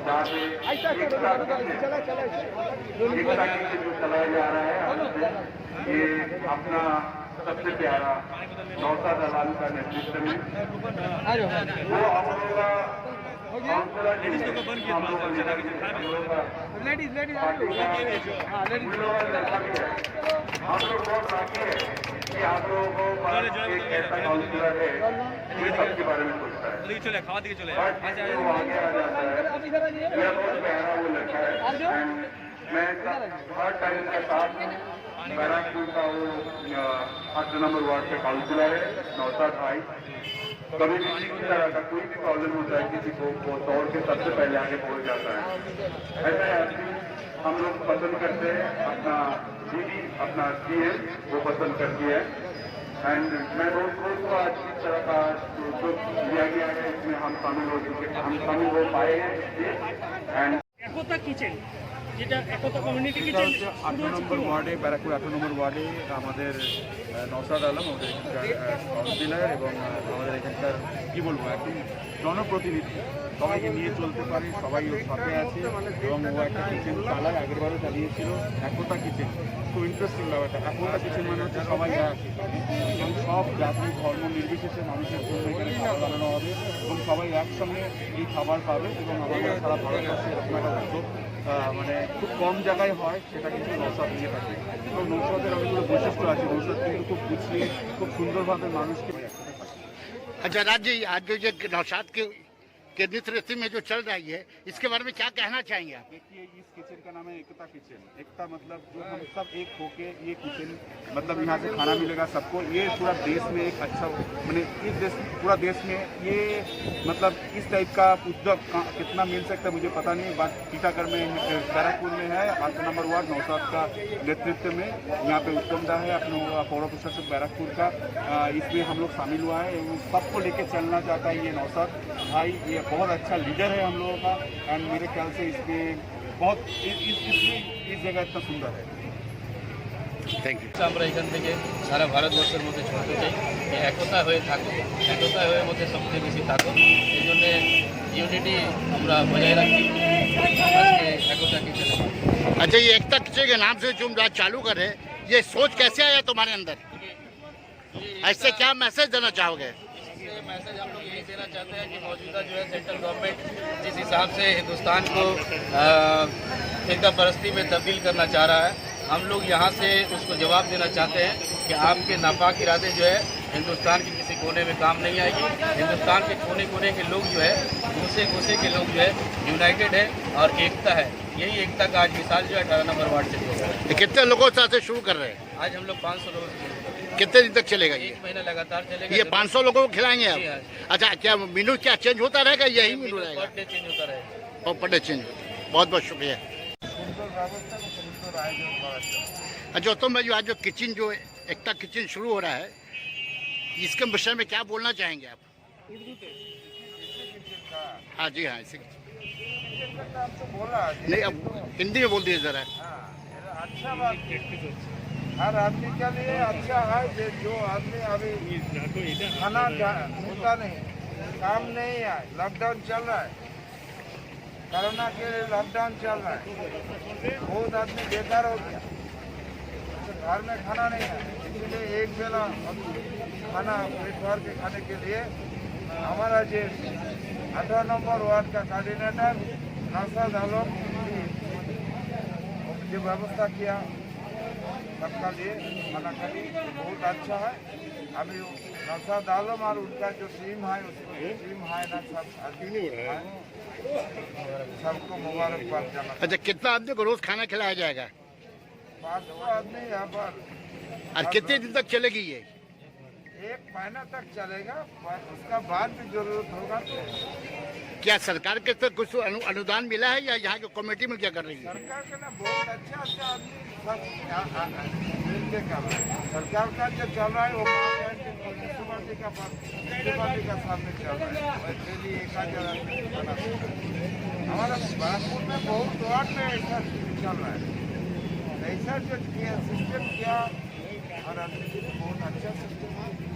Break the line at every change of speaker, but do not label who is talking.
जहाँ पे एकता किचन जो चलाया जा रहा है आज से, ये अपना सबसे प्यारा नौशाद आलम का नेतृत्व में वो हम लोग का काउंसलर जी हम लोग का लीडर जी हम लोग का पार्टी का उन लोगों का लड़का भी है। हम लोग बहुत बाकी है कि आप लोगों को एक ऐसा काउंसलर है जो सबके बारे में सोचता है, बट जो आगे आ जाता है मेरा बहुत प्यारा वो लड़का है। मैं हर टाइम के साथ बैराकपुर का वो 8 नंबर वार्ड का काउंसलर है नौशाद भाई। कभी भी किसी तरह का कोई भी प्रॉब्लम होता है किसी को वो दौड़ के सबसे पहले आगे पहुंच जाता है। ऐसा आदमी हम लोग पसंद करते हैं, अपना दीदी अपना सीएम वो पसंद करती है। एंड मैं बहुत खुश हूँ आज इस तरह का जो लिया गया है इसमें हम शामिल हो पाए हैं। एंड
একতা কিচেন যেটা একতা কমিউনিটি কিচেন
8 নম্বর ওয়ার্ডে ব্যারাকপুর 8 নম্বর ওয়ার্ডে আমাদের নওশাদ আলম আমাদের এখানকার কাউন্সিলর এবং আমাদের এখানকার কী বলবো একদম জনপ্রতিনিধি, সবাইকে নিয়ে চলতে পারে, সবাই ওর সাথে আছে এবং ও একটা কিচেন চালায়, আগেরবারও চালিয়েছিল একতা কিচেন। খুব ইন্টারেস্টিং ব্যাপারটা, একতা কিচেন মানে হচ্ছে সবাই এক এবং সব জাতি ধর্ম নির্বিশেষে মানুষের জন্য এখানে খাবার বানানো হবে এবং সবাই একসঙ্গে এই খাবার পাবে এবং আমাদের সারা ভারতবর্ষে এরকম একটা উদ্যোগ মানে খুব কম জায়গায় হয়, সেটা কিন্তু নৌসাদ নিয়ে থাকে এবং নৌসাদের অনেকগুলো বৈশিষ্ট্য আছে। নৌসাদ কিন্তু খুব গুছিয়ে খুব সুন্দরভাবে মানুষকে।
अच्छा राज जी, आज जो ये नौशाद के नेतृत्व में जो चल रही है इसके बारे में क्या कहना चाहेंगे आप?
देखिए इस किचन का नाम है एकता किचन। एकता मतलब जो हम सब एक होके ये किचन मतलब यहाँ से खाना मिलेगा सबको। ये पूरा देश में एक अच्छा मैंने इस देश पूरा देश में ये मतलब इस टाइप का उद्योग कितना मिल सकता है मुझे पता नहीं। बात टीकागढ़ में बैराकपुर में है 8 नंबर वार्ड नौशाद का नेतृत्व में। यहाँ पे उत्तम दा है अपने पौर प्रशासक बैराकपुर का, इसमें हम लोग शामिल हुआ है। सबको लेके चलना चाहता है ये नौशाद भाई, ये बहुत अच्छा लीडर है हम लोगों का। एंड मेरे ख्याल से इसमें बहुत इस जगह इतना सुंदर है।
Thank you.
আমরা এখান থেকে সারা ভারতবর্ষের মধ্যে ছড়াতে চাই যে একতা হয়ে থাকো, একতা হয়ে মধ্যে সবচেয়ে বেশি থাকো। এই জন্যে ইউনিটি আমরা বজায় রাখি আজকে একতা কিচেন।
अच्छा, ये एकता किचन के नाम से जो आज चालू कर रहे हैं, ये सोच कैसे आया तुम्हारे अंदर? ऐसे क्या मैसेज देना चाहोगे?
इससे मैसेज हम लोग यही देना चाहते हैं कि मौजूदा जो है सेंट्रल गवर्नमेंट जिस हिसाब से हिंदुस्तान को फिरका परस्ती में तब्दील करना चाह रहा है, हम लोग यहाँ से उसको जवाब देना चाहते हैं कि आपके नापाक इरादे जो है हिंदुस्तान के किसी कोने में काम नहीं आएगी। हिंदुस्तान के कोने कोने के लोग जो है घुसे के लोग जो है यूनाइटेड है और एकता है। यही एकता का आज मिसाल जो है 18 नंबर वार्ड से दिया है।
कितने लोगों से से शुरू कर रहे हैं?
आज हम लोग 500 लोगों से
कितने दिन तक चलेगा ये?
1 महीना लगातार चलेगा।
ये 500 लोगों को खिलाएंगे
जी हाँ।
आप? अच्छा, क्या मेनू क्या चेंज होता रहेगा, यही मेनू रहेगा?
पर डे चेंज होता रहेगा।
और पर डे चेंज? बहुत बहुत शुक्रिया। अच्छा उत्तम भाई, आज जो किचन जो एकता किचन शुरू हो रहा है इसके विषय में क्या बोलना चाहेंगे आप? हाँ जी हाँ, इसी नहीं अब हिंदी में बोल दीजिए जरा।
अच्छा बात हर आदमी के लिए अच्छा है जो आदमी अभी खाना होता नहीं, काम नहीं है, लॉकडाउन चल रहा है, कोरोना के लिए लॉकडाउन चल रहा है, बहुत आदमी बेकार हो गया, घर में खाना नहीं है, इसलिए एक बेला खाना पेट भर के खाने के लिए हमारा जो 18 नंबर वार्ड का कोऑर्डिनेटर नौशाद आलम जो व्यवस्था किया सबका लिए खाना का लिए बहुत अच्छा है। अभी नौशाद आलम और उनका जो टीम है टीम है ना सब सबको मुबारकबाद देना।
अच्छा, कितना आदमी को रोज खाना खिलाया जाएगा?
500 आदमी यहाँ पर।
और कितने दिन तक चलेगी ये?
1 महीना तक चलेगा, पर उसका बाद भी जरूरत होगा तो।
क्या सरकार के तरफ कुछ अनुदान मिला है या यहाँ की कमेटी में क्या कर रही है?
सरकार का ना बहुत अच्छा आदमी सब मिलके कर रहा है। सरकार का जो चल रहा है वो म्यूनसिपालिटी का सामने चल रहा है, वैसे भी 1000 आदमी बना। हमारा बैराकपुर में बहुत वार्ड में ऐसा चल रहा है, ऐसा जो किया सिस्टम किया और आदमी बहुत अच्छा सिस्टम है।